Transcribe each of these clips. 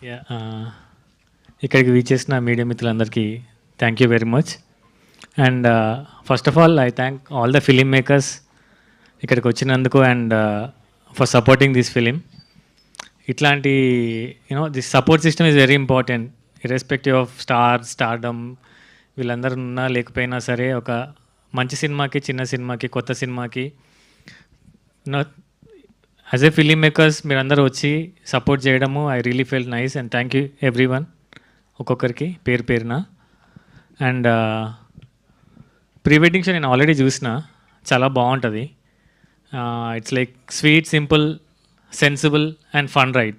Yeah ఇక్కడికి వీచేసిన media మిత్రులందరికీ thank you very much. And first of all I thank all the film makers ఇక్కడికి వచ్చినందుకు and for supporting this film. ఇట్లాంటి this support system is very important irrespective of stardom వీళ్ళందరూ ఉన్నా లేకపోయినా సరే ఒక మంచి సినిమాకి, చిన్న సినిమాకి, కొత్త సినిమాకి యాజ్ ఏ ఫిలిం మేకర్స్ మీరందరూ వచ్చి సపోర్ట్ చేయడము I really feel nice and thank you everyone, ఒక్కొక్కరికి పేరు పేరున. అండ్ ప్రీ వెడ్డింగ్ షో నేను ఆల్రెడీ చూసిన, చాలా బాగుంటుంది. It's like sweet, simple, sensible and fun ride.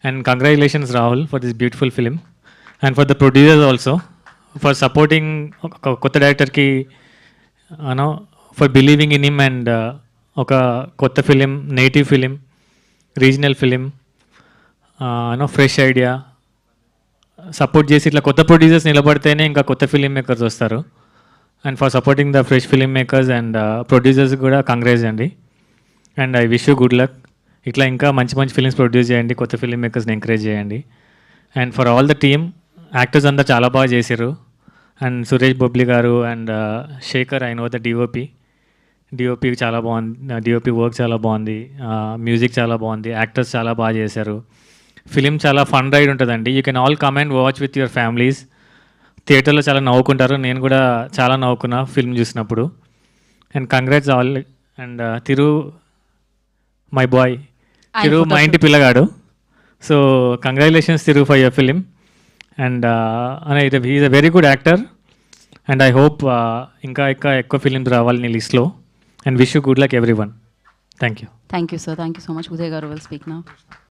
And congratulations Rahul for this beautiful film and for the producers also for supporting కొత్త డైరెక్టర్కి for believing in him and ఒక కొత్త film, native film, regional film, fresh idea support చేసి ఇట్లా కొత్త producers నిలబడితేనే ఇంకా కొత్త ఫిలిం మేకర్స్ వస్తారు. And for supporting the fresh film makers and producers కూడా కంగ్రాట్స్ అండి. And I wish you good luck. ఇట్లా ఇంకా మంచి మంచి ఫిలిమ్స్ ప్రొడ్యూస్ చేయండి, కొత్త ఫిలిం మేకర్స్ని ఎంకరేజ్ చేయండి. And for all the team, actors అంతా చాలా బాగా చేశారు. అండ్ సురేష్ బొబ్లీ గారు and Shekhar, I know the DOP చాలా బాగుంది, డిఓపి వర్క్ చాలా బాగుంది, మ్యూజిక్ చాలా బాగుంది, యాక్టర్స్ చాలా బాగా చేశారు. ఫిలిం చాలా ఫన్ రైడ్ ఉంటుందండి. You can all come and watch with your families. థియేటర్లో చాలా నవ్వుకుంటారు, నేను కూడా చాలా నవ్వుకున్నా ఫిల్మ్ చూసినప్పుడు. And congrats all. And Tiru my boy, Tiru మా ఇంటి పిల్లగాడు. So congratulations Tiru for your film. And he's a very good actor and I hope ఇంకా ఎక్కువ ఫిలిమ్స్ రావాలి నీ లిస్ట్లో. And wish you good luck everyone. Thank you. Thank you, sir. Thank you so much. Uday Garu will speak now.